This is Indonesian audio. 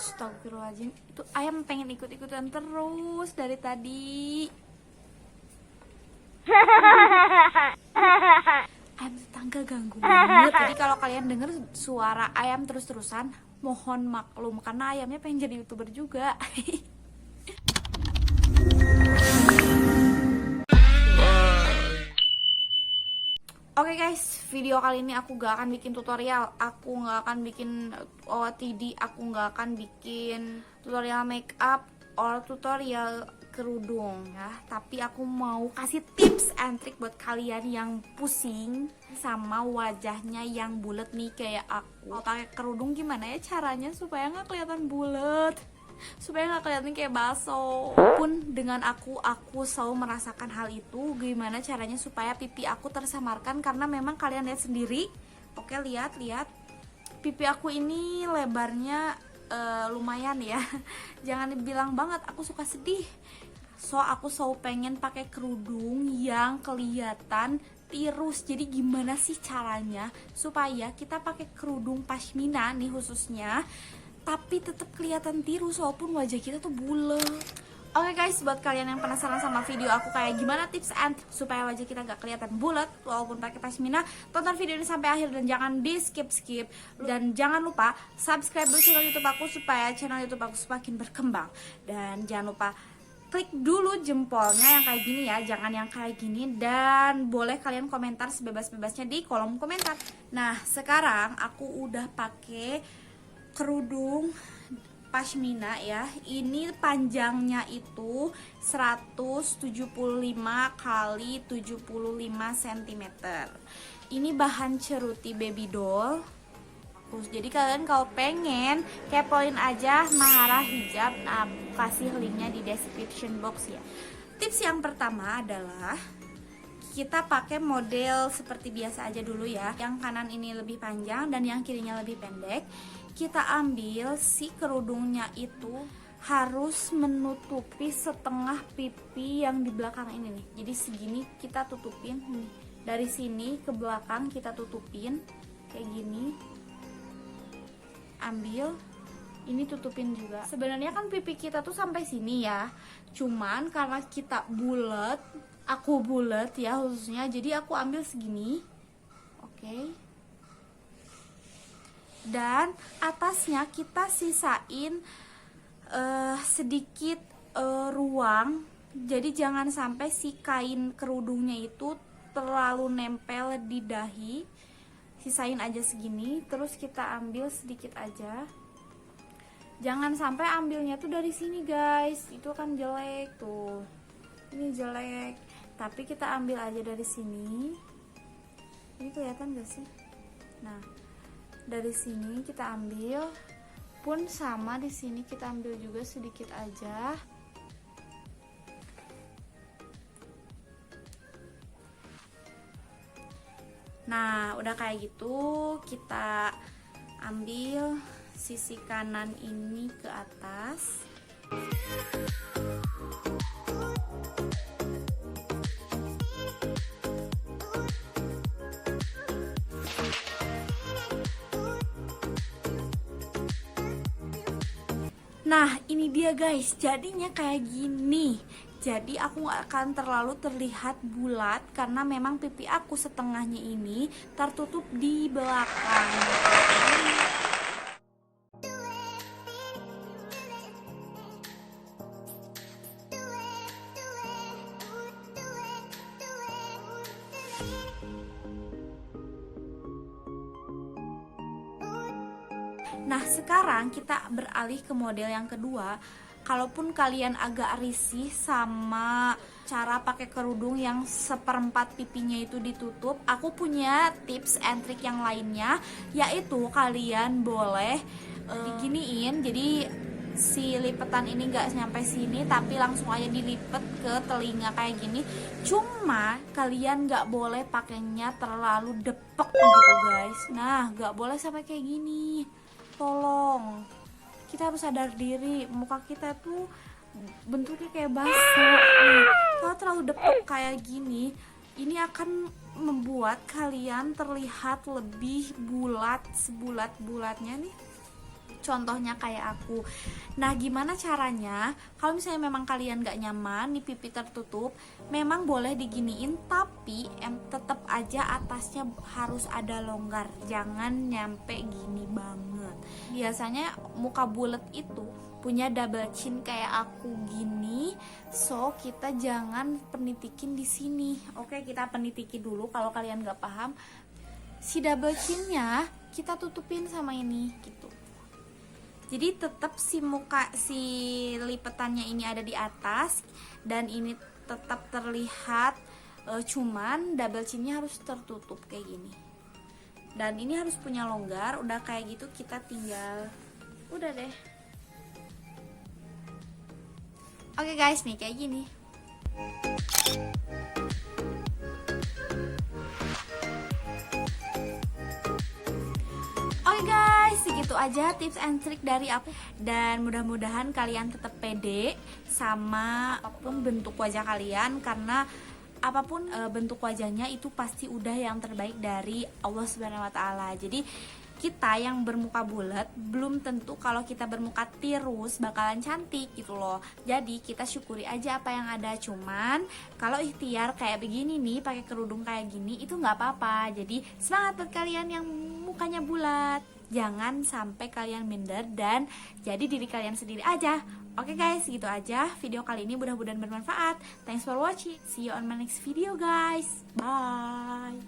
Astagfirullahaladzim, itu ayam pengen ikut-ikutan terus dari tadi. Ayam tetangga ganggu banget. Jadi kalau kalian denger suara ayam terus-terusan, mohon maklum karena ayamnya pengen jadi YouTuber juga. Oke guys, video kali ini aku gak akan bikin tutorial, aku gak akan bikin OOTD, aku gak akan bikin tutorial makeup or tutorial kerudung ya. Tapi aku mau kasih tips and trick buat kalian yang pusing sama wajahnya yang bulat nih kayak aku. Kalau pakai kerudung gimana ya caranya supaya nggak kelihatan bulat, supaya nggak kelihatan kayak bakso. Pun dengan aku selalu merasakan hal itu. Gimana caranya supaya pipi aku tersamarkan, karena memang kalian lihat sendiri. Oke, lihat pipi aku ini lebarnya lumayan ya. Jangan dibilang banget aku suka sedih. So aku selalu pengen pakai kerudung yang kelihatan tirus. Jadi gimana sih caranya supaya kita pakai kerudung pashmina nih khususnya, tapi tetap kelihatan tirus walaupun wajah kita tuh bulat. Oke guys, buat kalian yang penasaran sama video aku kayak gimana tips and supaya wajah kita gak kelihatan bulat walaupun pakai pashmina, tonton video ini sampai akhir dan jangan di skip. Dan jangan lupa subscribe dulu channel YouTube aku supaya channel YouTube aku semakin berkembang. Dan jangan lupa klik dulu jempolnya yang kayak gini ya, jangan yang kayak gini. Dan boleh kalian komentar sebebas-bebasnya di kolom komentar. Nah, sekarang aku udah pakai kerudung pashmina ya. Ini panjangnya itu 175 kali 75 cm. Ini bahan ceruti baby doll. Jadi kalian kalau pengen kepoin aja Mahara Hijab, nah kasih linknya di description box ya. Tips yang pertama adalah kita pakai model seperti biasa aja dulu ya. Yang kanan ini lebih panjang dan yang kirinya lebih pendek. Kita ambil si kerudungnya itu harus menutupi setengah pipi yang di belakang ini nih. Jadi segini kita tutupin nih. Dari sini ke belakang kita tutupin kayak gini. Ambil ini tutupin juga. Sebenarnya kan pipi kita tuh sampai sini ya. Cuman karena kita bulat, aku bulat ya khususnya, jadi aku ambil segini. Oke. Dan atasnya kita sisain sedikit ruang. Jadi jangan sampai si kain kerudungnya itu terlalu nempel di dahi. Sisain aja segini, terus kita ambil sedikit aja. Jangan sampai ambilnya tuh dari sini guys, itu kan jelek tuh. Ini jelek. Tapi kita ambil aja dari sini. Ini kelihatan gak sih? Nah, dari sini kita ambil, pun sama di sini kita ambil juga sedikit aja. Nah, udah kayak gitu, kita ambil sisi kanan ini ke atas. Nah, ini dia guys, jadinya kayak gini. Jadi aku gak akan terlalu terlihat bulat karena memang pipi aku setengahnya ini tertutup di belakang. Nah, sekarang kita beralih ke model yang kedua. Kalaupun kalian agak risih sama cara pakai kerudung yang seperempat pipinya itu ditutup, aku punya tips and trick yang lainnya, yaitu kalian boleh diginiin. Jadi si lipetan ini gak nyampe sini, tapi langsung aja dilipet ke telinga kayak gini. Cuma kalian gak boleh pakainya terlalu depek gitu guys. Nah, gak boleh sampai kayak gini. Tolong, kita harus sadar diri, muka kita tuh bentuknya kayak bakso. Kalau terlalu depek kayak gini, ini akan membuat kalian terlihat lebih bulat, sebulat-bulatnya nih. Contohnya kayak aku. Nah, gimana caranya? Kalau misalnya memang kalian gak nyaman nih pipi tertutup, memang boleh diginiin, tapi tetap aja atasnya harus ada longgar. Jangan nyampe gini banget. Biasanya muka bulat itu punya double chin kayak aku gini, so kita jangan penitikin di sini. Oke, kita penitiki dulu. Kalau kalian gak paham, si double chinnya kita tutupin sama ini gitu. Jadi tetap si lipetannya ini ada di atas dan ini tetap terlihat, cuman double chinnya harus tertutup kayak gini. Dan ini harus punya longgar. Udah kayak gitu kita tinggal, udah deh. Oke guys, nih kayak gini. Oke guys, segitu aja tips and trick dari aku. Dan mudah-mudahan kalian tetap pede sama apapun bentuk wajah kalian, karena apapun bentuk wajahnya itu pasti udah yang terbaik dari Allah Subhanahu wa taala. Jadi kita yang bermuka bulat belum tentu kalau kita bermuka tirus bakalan cantik gitu loh. Jadi kita syukuri aja apa yang ada. Cuman kalau ikhtiar kayak begini nih, pakai kerudung kayak gini, itu nggak apa-apa. Jadi semangat buat kalian yang mukanya bulat. Jangan sampai kalian minder dan jadi diri kalian sendiri aja. Oke guys, gitu aja video kali ini, mudah-mudahan bermanfaat. Thanks for watching. See you on my next video guys. Bye.